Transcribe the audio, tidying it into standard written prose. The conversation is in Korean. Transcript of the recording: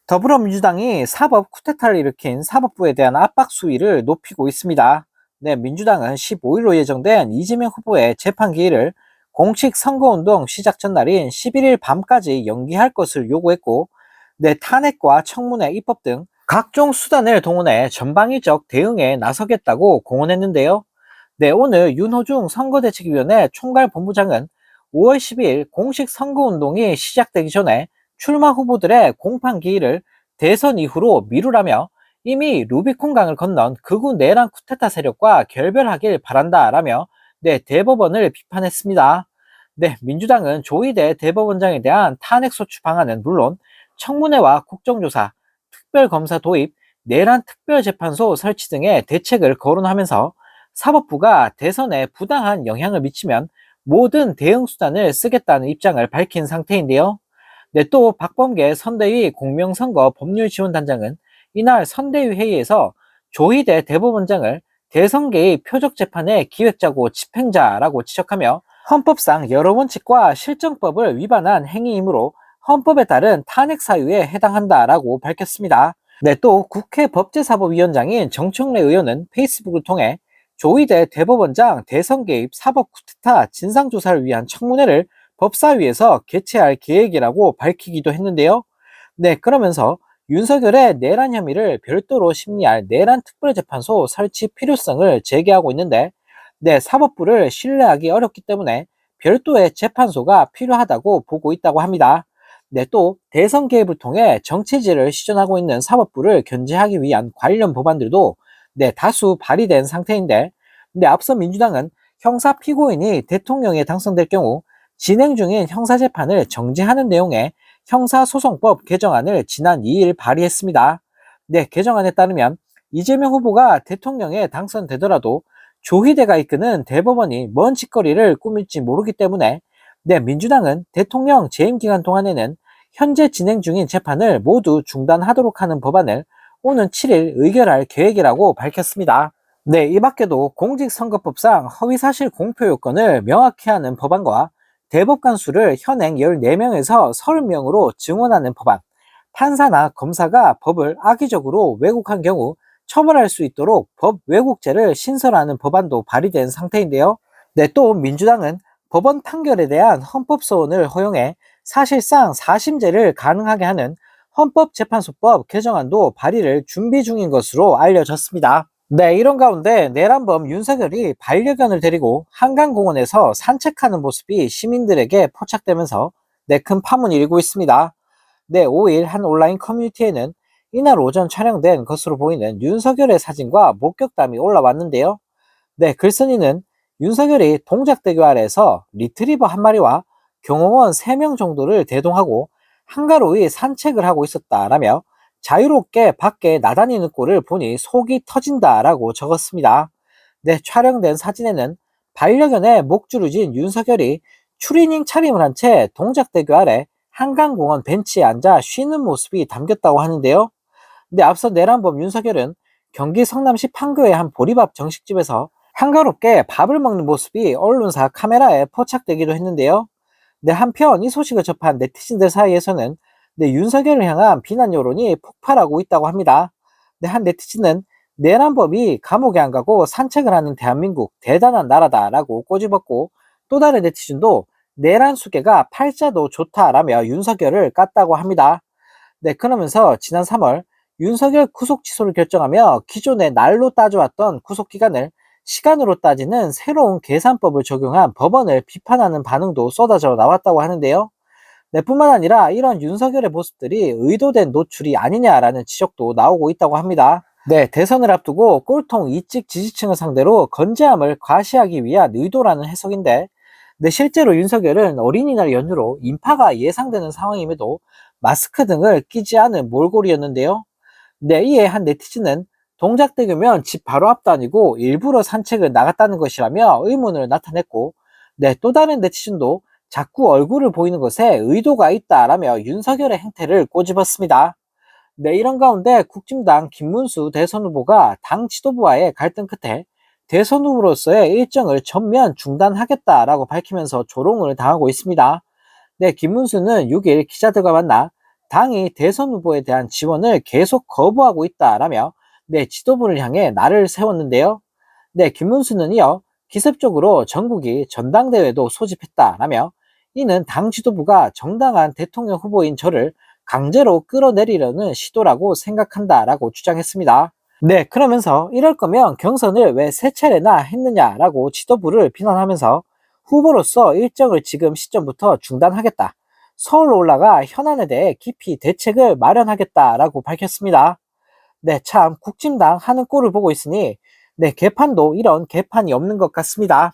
더불어민주당이 사법 쿠데타를 일으킨 사법부에 대한 압박 수위를 높이고 있습니다. 네, 민주당은 15일로 예정된 이재명 후보의 재판 기일을 공식 선거운동 시작 전날인 11일 밤까지 연기할 것을 요구했고, 네, 탄핵과 청문회 입법 등 각종 수단을 동원해 전방위적 대응에 나서겠다고 공언했는데요. 네, 오늘 윤호중 선거대책위원회 총괄본부장은 5월 12일 공식 선거운동이 시작되기 전에 출마 후보들의 공판 기일을 대선 이후로 미루라며 이미 루비콘강을 건넌 극우 내란 쿠데타 세력과 결별하길 바란다라며 네, 대법원을 비판했습니다. 네, 민주당은 조희대 대법원장에 대한 탄핵소추 방안은 물론 청문회와 국정조사, 특별검사 도입, 내란 특별재판소 설치 등의 대책을 거론하면서 사법부가 대선에 부당한 영향을 미치면 모든 대응 수단을 쓰겠다는 입장을 밝힌 상태인데요. 네, 또 박범계 선대위 공명선거 법률지원단장은 이날 선대위 회의에서 조희대 대법원장을 대선 개입 표적 재판의 기획자고 집행자라고 지적하며 헌법상 여러 원칙과 실정법을 위반한 행위이므로 헌법에 따른 탄핵 사유에 해당한다라고 밝혔습니다. 네, 또 국회 법제사법위원장인 정청래 의원은 페이스북을 통해 조희대 대법원장 대선 개입 사법 쿠데타 진상조사를 위한 청문회를 법사위에서 개최할 계획이라고 밝히기도 했는데요. 네, 그러면서 윤석열의 내란 혐의를 별도로 심리할 내란 특별재판소 설치 필요성을 제기하고 있는데, 네, 사법부를 신뢰하기 어렵기 때문에 별도의 재판소가 필요하다고 보고 있다고 합니다. 네, 또 대선 개입을 통해 정체지를 시전하고 있는 사법부를 견제하기 위한 관련 법안들도 네, 다수 발의된 상태인데, 근데 앞서 민주당은 형사 피고인이 대통령에 당선될 경우 진행 중인 형사재판을 정지하는 내용의 형사소송법 개정안을 지난 2일 발의했습니다. 네, 개정안에 따르면 이재명 후보가 대통령에 당선되더라도 조희대가 이끄는 대법원이 뭔 짓거리를 꾸밀지 모르기 때문에 네, 민주당은 대통령 재임 기간 동안에는 현재 진행 중인 재판을 모두 중단하도록 하는 법안을 오는 7일 의결할 계획이라고 밝혔습니다. 네, 이 밖에도 공직선거법상 허위사실 공표 요건을 명확히 하는 법안과 대법관 수를 현행 14명에서 30명으로 증원하는 법안, 판사나 검사가 법을 악의적으로 왜곡한 경우 처벌할 수 있도록 법 왜곡죄를 신설하는 법안도 발의된 상태인데요. 네, 또 민주당은 법원 판결에 대한 헌법소원을 허용해 사실상 사심제를 가능하게 하는 헌법재판소법 개정안도 발의를 준비 중인 것으로 알려졌습니다. 네, 이런 가운데 내란범 윤석열이 반려견을 데리고 한강공원에서 산책하는 모습이 시민들에게 포착되면서 네, 큰 파문이 일고 있습니다. 네, 5일 한 온라인 커뮤니티에는 이날 오전 촬영된 것으로 보이는 윤석열의 사진과 목격담이 올라왔는데요. 네, 글쓴이는 윤석열이 동작대교 아래에서 리트리버 한 마리와 경호원 3명 정도를 대동하고 한가로이 산책을 하고 있었다라며 자유롭게 밖에 나다니는 꼴을 보니 속이 터진다라고 적었습니다. 네, 촬영된 사진에는 반려견의 목줄을 쥔 윤석열이 추리닝 차림을 한 채 동작대교 아래 한강공원 벤치에 앉아 쉬는 모습이 담겼다고 하는데요. 근데 앞서 내란범 윤석열은 경기 성남시 판교의 한 보리밥 정식집에서 한가롭게 밥을 먹는 모습이 언론사 카메라에 포착되기도 했는데요. 네, 한편 이 소식을 접한 네티즌들 사이에서는 네, 윤석열을 향한 비난 여론이 폭발하고 있다고 합니다. 네, 한 네티즌은 내란범이 감옥에 안 가고 산책을 하는 대한민국 대단한 나라다라고 꼬집었고, 또 다른 네티즌도 내란 수계가 팔자도 좋다라며 윤석열을 깠다고 합니다. 네, 그러면서 지난 3월 윤석열 구속 취소를 결정하며 기존의 날로 따져왔던 구속 기간을 시간으로 따지는 새로운 계산법을 적용한 법원을 비판하는 반응도 쏟아져 나왔다고 하는데요. 네, 뿐만 아니라 이런 윤석열의 모습들이 의도된 노출이 아니냐라는 지적도 나오고 있다고 합니다. 네, 대선을 앞두고 꼴통 이직 지지층을 상대로 건재함을 과시하기 위한 의도라는 해석인데, 네, 실제로 윤석열은 어린이날 연휴로 인파가 예상되는 상황임에도 마스크 등을 끼지 않은 몰골이었는데요. 네, 이에 한 네티즌은 동작대교면 집 바로 앞도 아니고 일부러 산책을 나갔다는 것이라며 의문을 나타냈고, 네, 또 다른 네티즌도 자꾸 얼굴을 보이는 것에 의도가 있다라며 윤석열의 행태를 꼬집었습니다. 네, 이런 가운데 국진당 김문수 대선 후보가 당 지도부와의 갈등 끝에 대선 후보로서의 일정을 전면 중단하겠다라고 밝히면서 조롱을 당하고 있습니다. 네, 김문수는 6일 기자들과 만나 당이 대선 후보에 대한 지원을 계속 거부하고 있다라며 지도부를 향해 날을 세웠는데요. 김문수는 이어 기습적으로 전국이 전당대회도 소집했다라며 이는 당 지도부가 정당한 대통령 후보인 저를 강제로 끌어내리려는 시도라고 생각한다라고 주장했습니다. 그러면서 이럴 거면 경선을 왜 세 차례나 했느냐라고 지도부를 비난하면서 후보로서 일정을 지금 시점부터 중단하겠다. 서울로 올라가 현안에 대해 깊이 대책을 마련하겠다라고 밝혔습니다. 참 국진당 하는 꼴을 보고 있으니 개판도 이런 개판이 없는 것 같습니다.